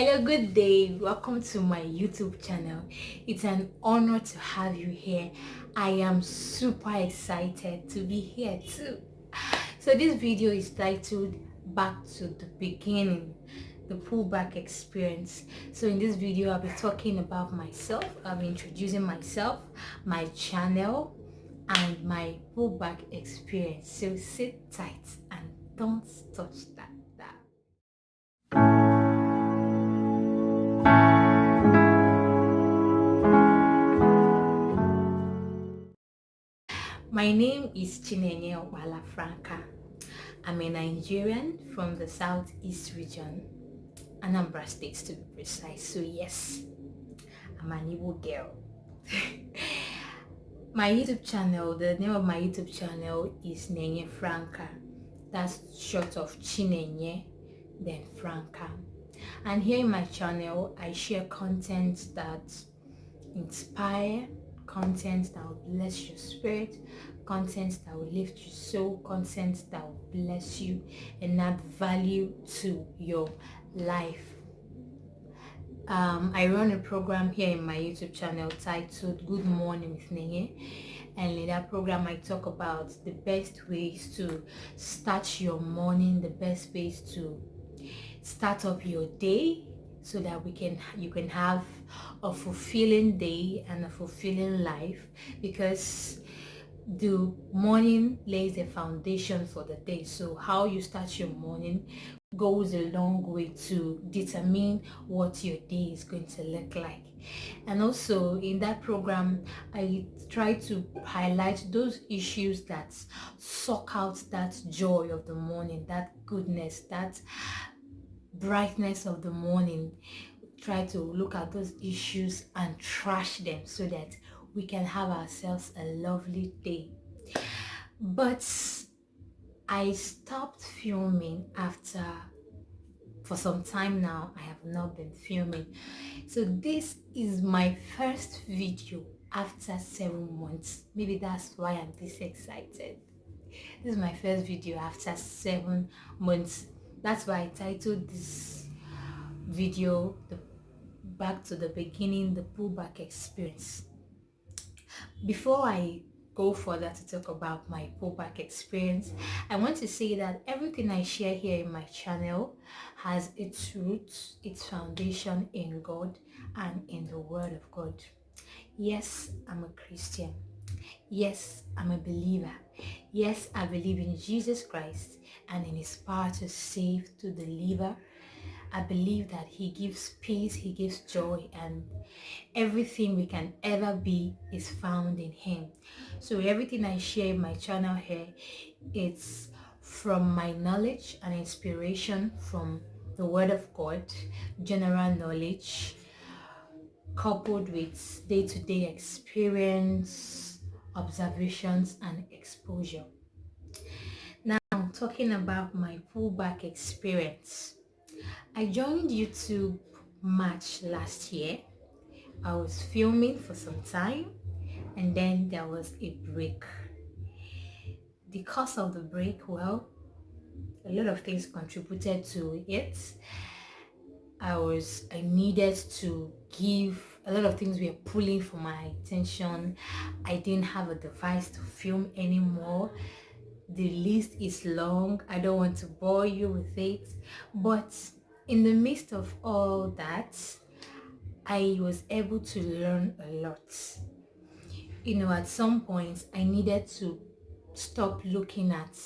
Hello, good day. Welcome to my YouTube channel. It's an honor to have you here. I am super excited to be here too. So this video is titled Back to the Beginning, the pullback experience. So in this video, I'll be talking about myself. I'll be introducing myself, my channel, and my pullback experience. So sit tight and don't touch that. My name is Chinenye Opala Franca. I'm a Nigerian from the Southeast region, Anambra State to be precise. So yes, I'm an Igbo girl. My YouTube channel, the name of my YouTube channel is Nenye Franca. That's short of Chinenye, then Franca. And here in my channel, I share content that inspire, content that will bless your spirit, content that will lift your soul, content that will bless you and add value to your life. I run a program here in my YouTube channel titled Good Morning with Nenye, and in that program I talk about the best ways to start your morning, the best ways to start up your day so that you can have a fulfilling day and a fulfilling life, because the morning lays a foundation for the day. So how you start your morning goes a long way to determine what your day is going to look like. And also in that program, I try to highlight those issues that suck out that joy of the morning, that goodness, that brightness of the morning. Try to look at those issues and trash them so that we can have ourselves a lovely day. But I stopped filming for some time now. I have not been filming. So this is my first video after 7 months. Maybe that's why I'm this excited. This is my first video after 7 months. That's why I titled this video the Back to the Beginning, the pullback experience. Before I go further to talk about my pullback experience, I want to say that everything I share here in my channel has its roots, its foundation in God and in the Word of God. Yes, I'm a Christian. Yes, I'm a believer. Yes, I believe in Jesus Christ and in his power to save, to deliver. I believe that he gives peace, he gives joy, and everything we can ever be is found in him. So everything I share in my channel here, it's from my knowledge and inspiration from the Word of God, general knowledge, coupled with day-to-day experience, observations, and exposure. Now, talking about my pullback experience. I joined YouTube March last year. I was filming for some time and then there was a break. The cause of the break, well, a lot of things contributed to it. I needed to give, a lot of things were pulling for my attention. I didn't have a device to film anymore. The list is long. I don't want to bore you with it. But in the midst of all that, I was able to learn a lot. At some point, I needed to stop looking at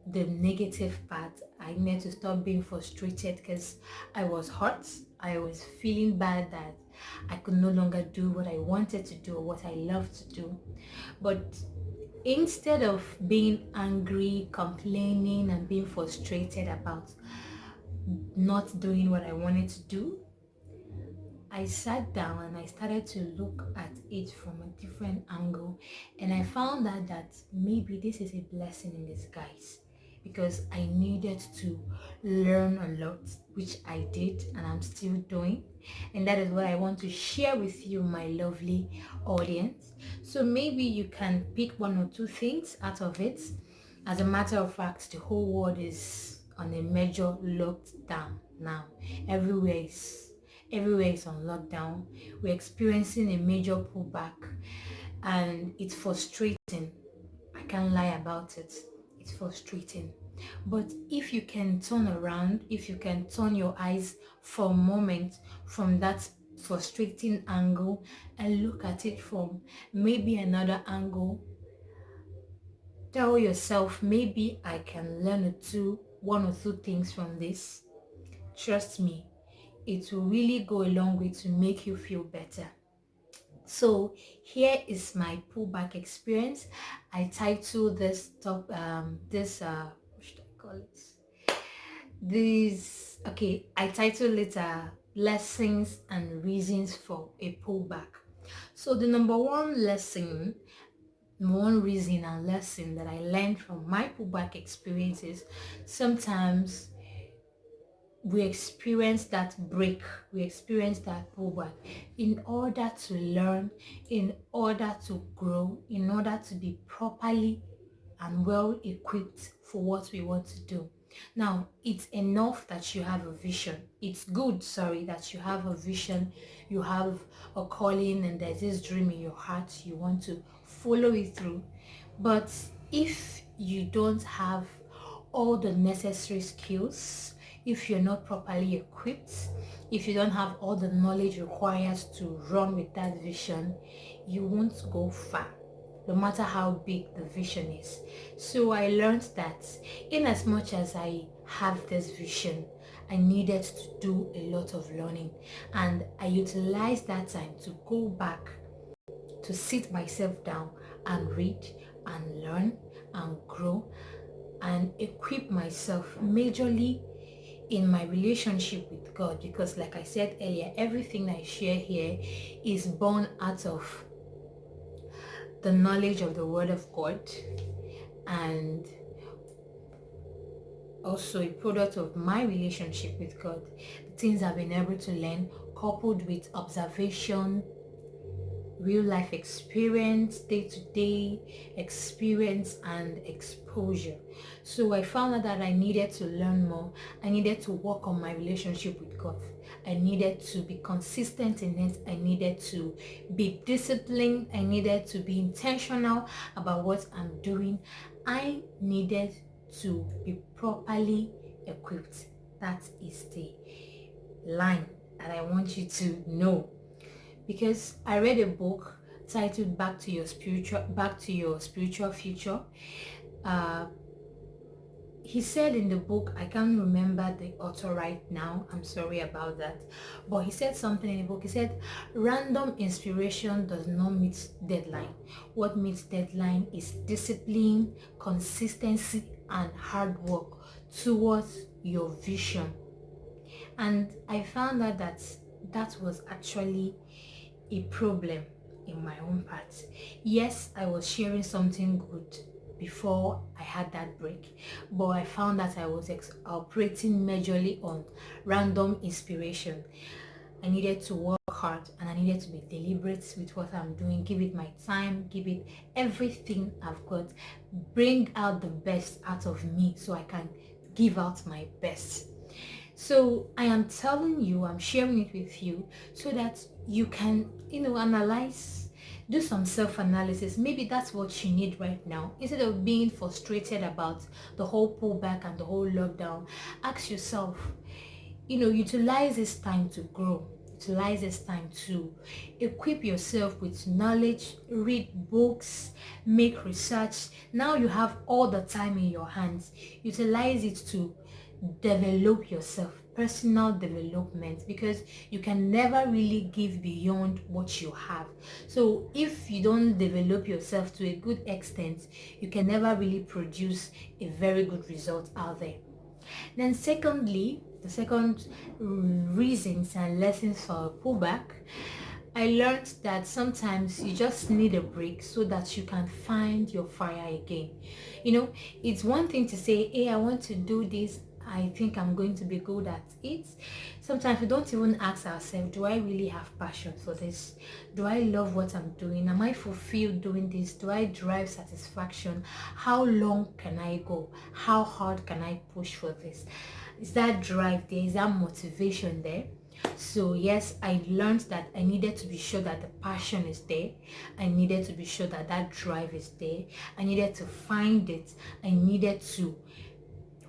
the negative part. I needed to stop being frustrated because I was hurt. I was feeling bad that I could no longer do what I wanted to do or what I loved to do. But instead of being angry, complaining, and being frustrated about not doing what I wanted to do, I sat down and I started to look at it from a different angle, and I found out that maybe this is a blessing in disguise, because I needed to learn a lot, which I did and I'm still doing, and that is what I want to share with you, my lovely audience. So maybe you can pick one or two things out of it. As a matter of fact, the whole world is on a major lockdown now. Everywhere is on lockdown. We're experiencing a major pullback, and it's frustrating. I can't lie about it. It's frustrating. But if you can turn around, if you can turn your eyes for a moment from that frustrating angle and look at it from maybe another angle, tell yourself, maybe I can learn one or two things from this. Trust me, it will really go a long way to make you feel better. So here is my pullback experience. I titled this what should I call it? I titled it lessons and reasons for a pullback. So the number one reason and lesson that I learned from my pullback experiences, sometimes we experience that break, we experience that pullback in order to learn, in order to grow, in order to be properly and well equipped for what we want to do. Now, it's enough that you have a vision. It's good, that you have a vision, you have a calling, and there's this dream in your heart, you want to follow it through. But if you don't have all the necessary skills, if you're not properly equipped, if you don't have all the knowledge required to run with that vision, you won't go far, no matter how big the vision is. So I learned that in as much as I have this vision, I needed to do a lot of learning, and I utilized that time to go back, to sit myself down and read and learn and grow and equip myself majorly in my relationship with God, because like I said earlier, everything I share here is born out of the knowledge of the Word of God, and also a product of my relationship with God. The things I've been able to learn, coupled with observation, real life experience, day-to-day experience, and exposure. So I found out that I needed to learn more. I needed to work on my relationship with God. I needed to be consistent in it. I needed to be disciplined. I needed to be intentional about what I'm doing. I needed to be properly equipped. That is the line that I want you to know. Because I read a book titled Back to Your Spiritual Future. He said in the book, I can't remember the author right now, I'm sorry about that, but he said something in the book. He said, random inspiration does not meet deadline. What meets deadline is discipline, consistency, and hard work towards your vision. And I found out that was actually a problem in my own part. Yes, I was sharing something good before I had that break, but I found that I was operating majorly on random inspiration. I needed to work hard, and I needed to be deliberate with what I'm doing, give it my time, give it everything I've got, bring out the best out of me so I can give out my best. So I am telling you, I'm sharing it with you so that you can, analyze, do some self-analysis. Maybe that's what you need right now. Instead of being frustrated about the whole pullback and the whole lockdown, ask yourself, utilize this time to grow. Utilize this time to equip yourself with knowledge, read books, make research. Now you have all the time in your hands. Utilize it to develop yourself, personal development, because you can never really give beyond what you have. So if you don't develop yourself to a good extent, you can never really produce a very good result out there. Then secondly, the second reasons and lessons for pullback, I learned that sometimes you just need a break so that you can find your fire again. It's one thing to say, hey, I want to do this, I think I'm going to be good at it. Sometimes we don't even ask ourselves, do I really have passion for this? Do I love what I'm doing? Am I fulfilled doing this? Do I derive satisfaction? How long can I go? How hard can I push for this? Is that drive there? Is that motivation there? So yes, I learned that I needed to be sure that the passion is there. I needed to be sure that that drive is there. I needed to find it. I needed to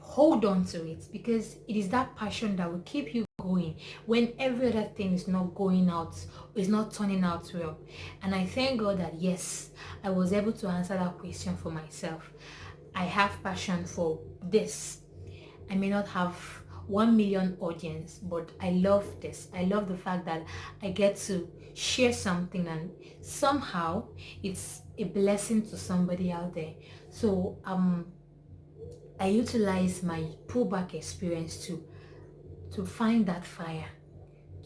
hold on to it, because it is that passion that will keep you going when every other thing is not going out, is not turning out well. And I thank God that yes, I was able to answer that question for myself. I have passion for this. I may not have 1 million audience, but I love this. I love the fact that I get to share something and somehow it's a blessing to somebody out there. So I utilize my pullback experience to find that fire,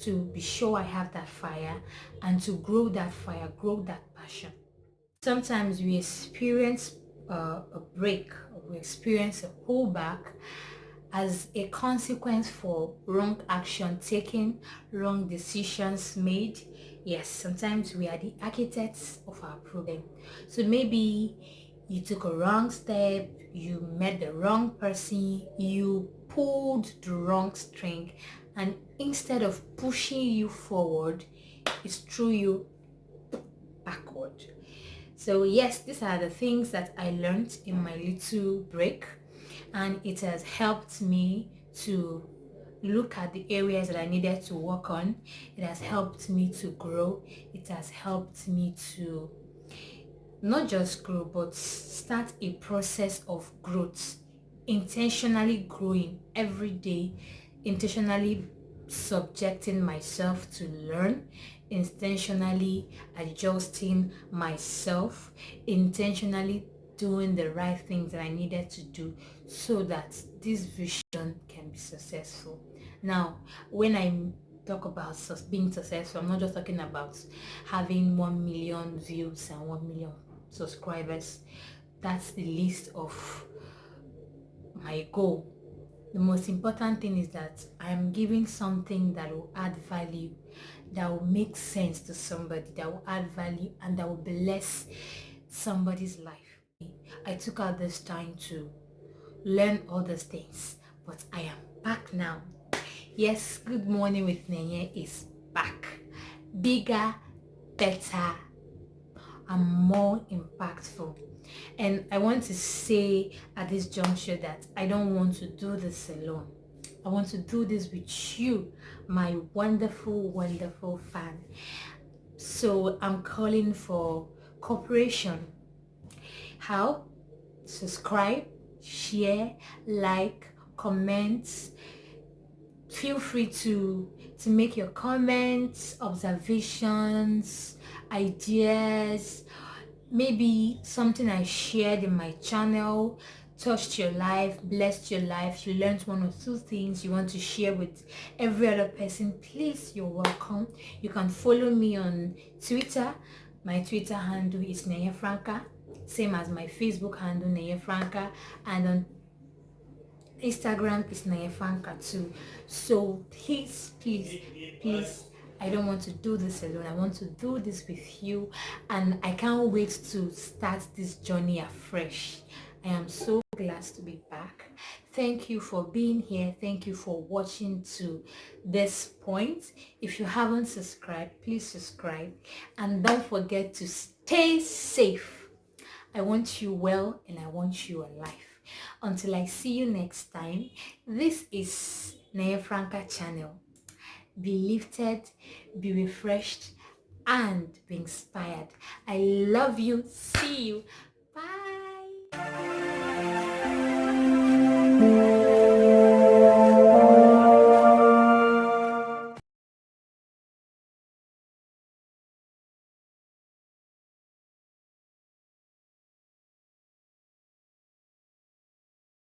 to be sure I have that fire, and to grow that fire, grow that passion. Sometimes we experience a break, or we experience a pullback as a consequence for wrong action taken, wrong decisions made. Yes, sometimes we are the architects of our problem. So maybe you took a wrong step, you met the wrong person, you pulled the wrong string, and instead of pushing you forward, it threw you backward. So yes, these are the things that I learned in my little break, and it has helped me to look at the areas that I needed to work on. It has helped me to grow. It has helped me to not just grow, but start a process of growth, intentionally growing every day, intentionally subjecting myself to learn, intentionally adjusting myself, intentionally doing the right things that I needed to do so that this vision can be successful. Now, when I talk about being successful, I'm not just talking about having 1 million views and 1 million subscribers. That's the least of my goal. The most important thing is that I'm giving something that will add value, that will make sense to somebody, that will add value, and that will bless somebody's life. I took out this time to learn all these things, but I am back now. Yes, Good Morning with Nenye is back. Bigger, better, and more impactful. And I want to say at this juncture that I don't want to do this alone. I want to do this with you, my wonderful, wonderful fan. So I'm calling for cooperation. How? Subscribe, share, like, comment. Feel free to make your comments, observations, ideas, maybe something I shared in my channel touched your life, blessed your life, you learned one or two things you want to share with every other person. Please, you're welcome. You can follow me on Twitter. My Twitter handle is Nenye Franca, same as my Facebook handle, Nenye Franca, and on Instagram is Nenye Franca too. So please, I don't want to do this alone. I want to do this with you, and I can't wait to start this journey afresh. I am so glad to be back. Thank you for being here. Thank you for watching to this point. If you haven't subscribed, please subscribe, and don't forget to stay safe. I want you well, and I want you alive. Until I see you next time, this is Nenye Franca channel. Be lifted, be refreshed, and be inspired. I love you. See you.